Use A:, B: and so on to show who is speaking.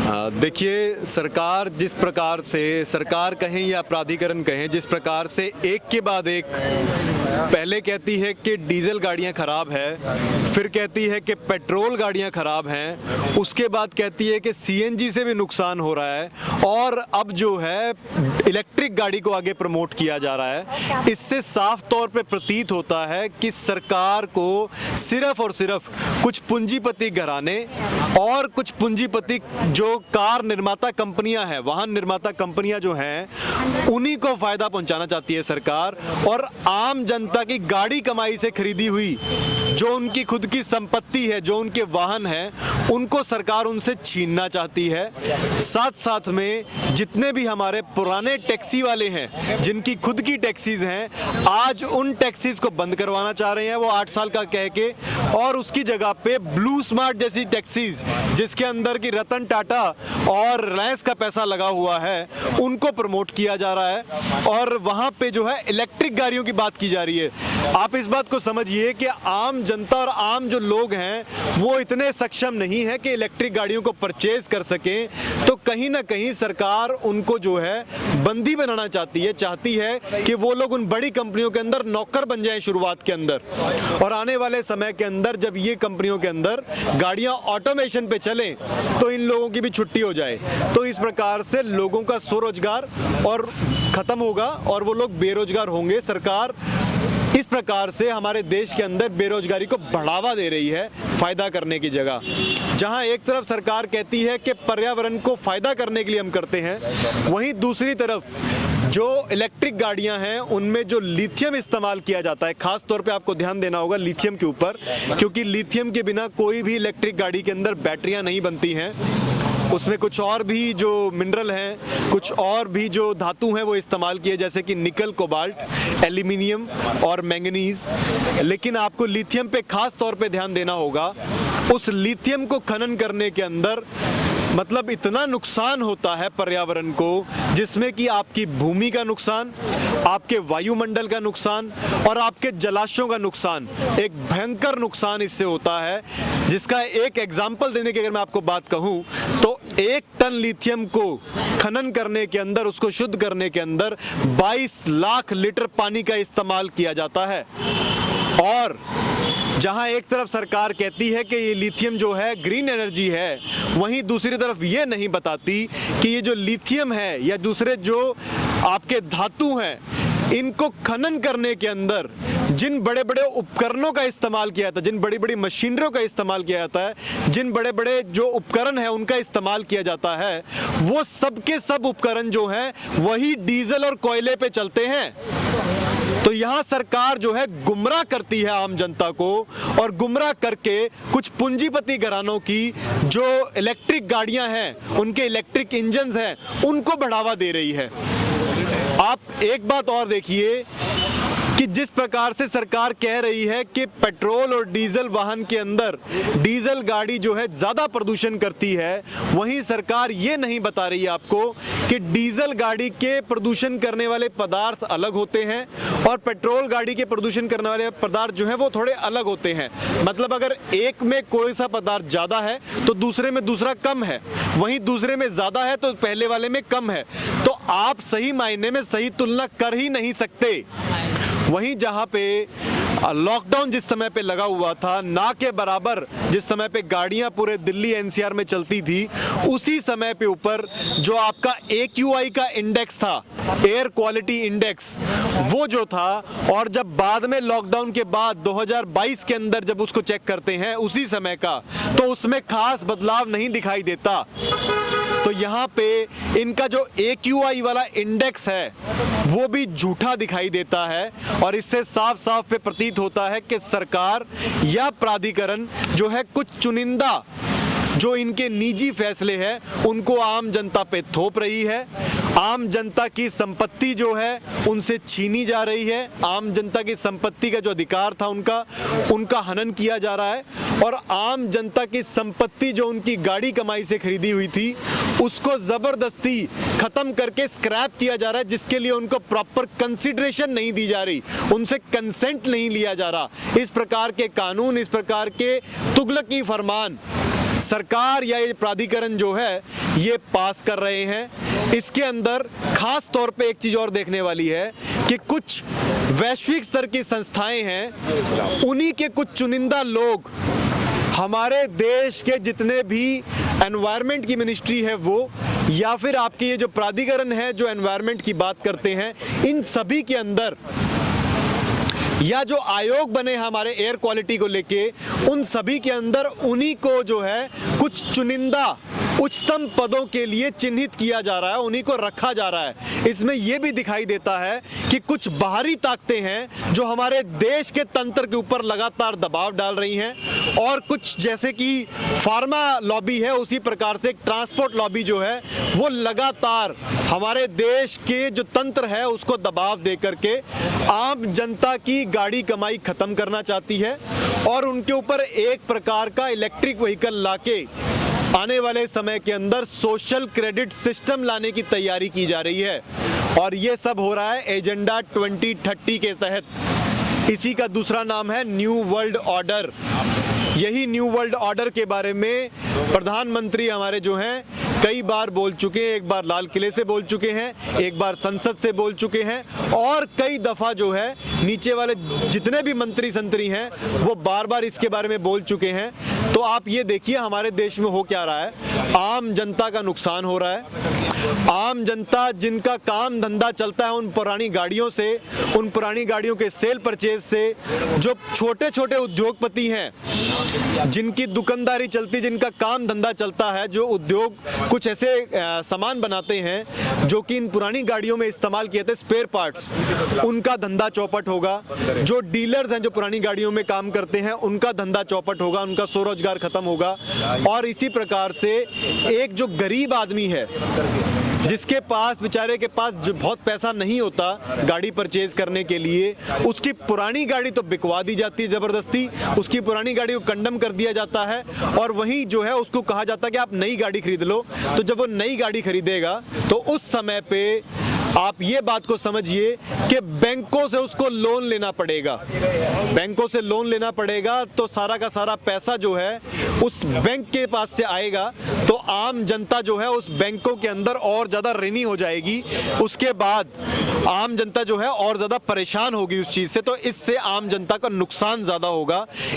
A: देखिए, सरकार जिस प्रकार से सरकार कहें या प्राधिकरण कहें, जिस प्रकार से एक के बाद एक पहले कहती है कि डीजल गाड़ियां खराब है, फिर कहती है कि पेट्रोल गाड़ियां खराब हैं, उसके बाद कहती है कि सीएनजी से भी नुकसान हो रहा है, और अब जो है इलेक्ट्रिक गाड़ी को आगे प्रमोट किया जा रहा है। इससे साफ तौर पे प्रतीत होता है कि सरकार को सिर्फ और सिर्फ कुछ पूंजीपति घराने और कुछ पूंजीपति जो कार निर्माता कंपनियां हैं, वाहन निर्माता कंपनियां जो हैं, उन्हीं को फायदा पहुंचाना चाहती है सरकार, और आम जनता की गाड़ी कमाई से खरीदी हुई जो उनकी खुद की संपत्ति है, जो उनके वाहन हैं, उनको सरकार उनसे छीनना चाहती है। साथ साथ में जितने भी हमारे पुराने टैक्सी वाले हैं, जिनकी खुद की टैक्सीज हैं, आज उन टैक्सीज को बंद करवाना चाह रहे हैं वो 8 साल का कह के, और उसकी जगह पे ब्लू स्मार्ट जैसी टैक्सीज जिसके अंदर की रतन टाटा और रिलायंस का पैसा लगा हुआ है, उनको प्रमोट किया जा रहा है, और वहां पे जो है इलेक्ट्रिक गाड़ियों की बात की जा रही है। आप इस बात को समझिए कि आम जनता और आम जो लोग हैं वो इतने सक्षम नहीं है कि इलेक्ट्रिक गाड़ियों को परचेज कर सकें, तो कहीं ना कहीं सरकार उनको जो है बंदी बनाना चाहती है कि वो लोग उन बड़ी कंपनियों के अंदर नौकर बन जाएं शुरुआत के अंदर, और आने वाले समय के अंदर जब ये कंपनियों के अंदर गाड़ियां ऑटोमेशन पे चलें तो इन लोगों की भी छुट्टी हो जाए। तो इस प्रकार से लोगों का स्वरोजगार और खत्म होगा और वो लोग बेरोजगार होंगे। सरकार इस प्रकार से हमारे देश के अंदर बेरोजगारी को बढ़ावा दे रही है, फायदा करने की जगह। जहां एक तरफ सरकार कहती है कि पर्यावरण को फायदा करने के लिए हम करते हैं, वहीं दूसरी तरफ जो इलेक्ट्रिक गाड़ियां हैं उनमें जो लिथियम इस्तेमाल किया जाता है, खास तौर पे आपको ध्यान देना होगा लिथियम के ऊपर, क्योंकि लिथियम के बिना कोई भी इलेक्ट्रिक गाड़ी के अंदर बैटरियां नहीं बनती हैं। उसमें कुछ और भी जो मिनरल हैं, कुछ और भी जो धातु हैं वो इस्तेमाल किए, जैसे कि निकल, कोबाल्ट, एल्यूमिनियम और मैंगनीज। लेकिन आपको लिथियम पे खास तौर पे ध्यान देना होगा। उस लिथियम को खनन करने के अंदर मतलब इतना नुकसान होता है पर्यावरण को, जिसमें कि आपकी भूमि का नुकसान, आपके वायुमंडल का नुकसान और आपके जलाशयों का नुकसान, एक भयंकर नुकसान इससे होता है। जिसका एक एग्जाम्पल देने की अगर मैं आपको बात कहूं तो 1 टन लिथियम को खनन करने के अंदर, उसको शुद्ध करने के अंदर 22 लाख लीटर पानी का इस्तेमाल किया जाता है। और जहां एक तरफ सरकार कहती है कि ये लिथियम जो है ग्रीन एनर्जी है, वहीं दूसरी तरफ ये नहीं बताती कि ये जो लिथियम है या दूसरे जो आपके धातु हैं, इनको खनन करने के अंदर जिन बड़े बड़े उपकरणों का इस्तेमाल किया जाता है, जिन बड़ी बड़ी मशीनरियों का इस्तेमाल किया जाता है, जिन बड़े बड़े जो उपकरण हैं उनका इस्तेमाल किया जाता है, वो सब के सब उपकरण जो हैं वही डीजल और कोयले पे चलते हैं। तो यहाँ सरकार जो है गुमराह करती है आम जनता को, और गुमराह करके कुछ पूंजीपति घरानों की जो इलेक्ट्रिक गाड़ियां हैं, उनके इलेक्ट्रिक इंजन्स हैं, उनको बढ़ावा दे रही है। आप एक बात और देखिए कि जिस प्रकार से सरकार कह रही है कि पेट्रोल और डीजल वाहन के अंदर डीजल गाड़ी जो है ज़्यादा प्रदूषण करती है, वहीं सरकार ये नहीं बता रही है आपको कि डीजल गाड़ी के प्रदूषण करने वाले पदार्थ अलग होते हैं और पेट्रोल गाड़ी के प्रदूषण करने वाले पदार्थ जो हैं वो थोड़े अलग होते हैं। मतलब अगर एक में कोई सा पदार्थ ज़्यादा है तो दूसरे में दूसरा कम है, वहीं दूसरे में ज़्यादा है तो पहले वाले में कम है। तो आप सही मायने में सही तुलना कर ही नहीं सकते। वहीं जहां पे लॉकडाउन जिस समय पे लगा हुआ था, ना के बराबर जिस समय पे गाड़ियां पूरे दिल्ली एनसीआर में चलती थी, उसी समय पे ऊपर जो आपका AQI का इंडेक्स था, एयर क्वालिटी इंडेक्स, वो जो था, और जब बाद में लॉकडाउन के बाद 2022 के अंदर जब उसको चेक करते हैं उसी समय का, तो उसमें खास बदलाव नहीं दिखाई देता। तो यहाँ पे इनका जो AQI वाला इंडेक्स है वो भी झूठा दिखाई देता है, और इससे साफ साफ पे प्रतीत होता है कि सरकार या प्राधिकरण जो है कुछ चुनिंदा जो इनके निजी फैसले हैं उनको आम जनता पे थोप रही है। आम जनता की संपत्ति जो है उनसे छीनी जा रही है। आम जनता की संपत्ति का जो अधिकार था उनका हनन किया जा रहा है, और आम जनता की संपत्ति जो उनकी गाड़ी कमाई से खरीदी हुई थी उसको जबरदस्ती खत्म करके स्क्रैप किया जा रहा है, जिसके लिए उनको प्रॉपर कंसिडरेशन नहीं दी जा रही, उनसे कंसेंट नहीं लिया जा रहा। इस प्रकार के कानून, इस प्रकार के तुगलकी फरमान सरकार या ये प्राधिकरण जो है ये पास कर रहे हैं। इसके अंदर खास तौर पे एक चीज़ और देखने वाली है कि कुछ वैश्विक स्तर की संस्थाएं हैं, उन्हीं के कुछ चुनिंदा लोग हमारे देश के जितने भी एनवायरनमेंट की मिनिस्ट्री है वो, या फिर आपके ये जो प्राधिकरण है जो एनवायरनमेंट की बात करते हैं, इन सभी के अंदर या जो आयोग बने हमारे एयर क्वालिटी को लेके, उन सभी के अंदर उन्हीं को जो है कुछ चुनिंदा उच्चतम पदों के लिए चिन्हित किया जा रहा है, उन्हीं को रखा जा रहा है। इसमें यह भी दिखाई देता है कि कुछ बाहरी ताकतें हैं जो हमारे देश के तंत्र के ऊपर लगातार दबाव डाल रही हैं, और कुछ जैसे कि फार्मा लॉबी है उसी प्रकार से एक ट्रांसपोर्ट लॉबी जो है वो लगातार हमारे देश के जो तंत्र है उसको दबाव दे करके आम जनता की गाड़ी कमाई खत्म करना चाहती है, और उनके ऊपर एक प्रकार का इलेक्ट्रिक व्हीकल लाके आने वाले समय के अंदर सोशल क्रेडिट सिस्टम लाने की तैयारी की जा रही है। और ये सब हो रहा है एजेंडा 2030 के तहत। इसी का दूसरा नाम है न्यू वर्ल्ड ऑर्डर। यही न्यू वर्ल्ड ऑर्डर के बारे में प्रधानमंत्री हमारे जो हैं कई बार बोल चुके हैं। एक बार लाल किले से बोल चुके हैं, एक बार संसद से बोल चुके हैं, और कई दफ़ा जो है नीचे वाले जितने भी मंत्री संतरी हैं वो बार बार इसके बारे में बोल चुके हैं। तो आप ये देखिए हमारे देश में हो क्या रहा है। आम जनता का नुकसान हो रहा है। आम जनता जिनका काम धंधा चलता है उन पुरानी गाड़ियों से, उन पुरानी गाड़ियों के सेल परचेज से, जो छोटे छोटे उद्योगपति हैं जिनकी दुकानदारी चलती, जिनका काम धंधा चलता है, जो उद्योग कुछ ऐसे सामान बनाते हैं जो कि इन पुरानी गाड़ियों में इस्तेमाल किए थे, स्पेयर पार्ट्स, उनका धंधा चौपट होगा। जो डीलर्स हैं जो पुरानी गाड़ियों में काम करते हैं उनका धंधा चौपट होगा, उनका स्वरोजगार खत्म होगा। और इसी प्रकार से एक जो गरीब आदमी है जिसके पास, बेचारे के पास जो बहुत पैसा नहीं होता गाड़ी परचेज करने के लिए, उसकी पुरानी गाड़ी तो बिकवा दी जाती है ज़बरदस्ती, उसकी पुरानी गाड़ी को कंडम कर दिया जाता है, और वहीं जो है उसको कहा जाता है कि आप नई गाड़ी खरीद लो। तो जब वो नई गाड़ी खरीदेगा तो उस समय पे आप ये बात को समझिए कि बैंकों से उसको लोन लेना पड़ेगा। बैंकों से लोन लेना पड़ेगा तो सारा का सारा पैसा जो है उस बैंक के पास से आएगा, तो आम जनता जो है उस बैंकों के अंदर और ज़्यादा ऋणी हो जाएगी। उसके बाद आम जनता जो है और ज़्यादा परेशान होगी उस चीज़ से, तो इससे आम जनता का नुकसान ज़्यादा होगा।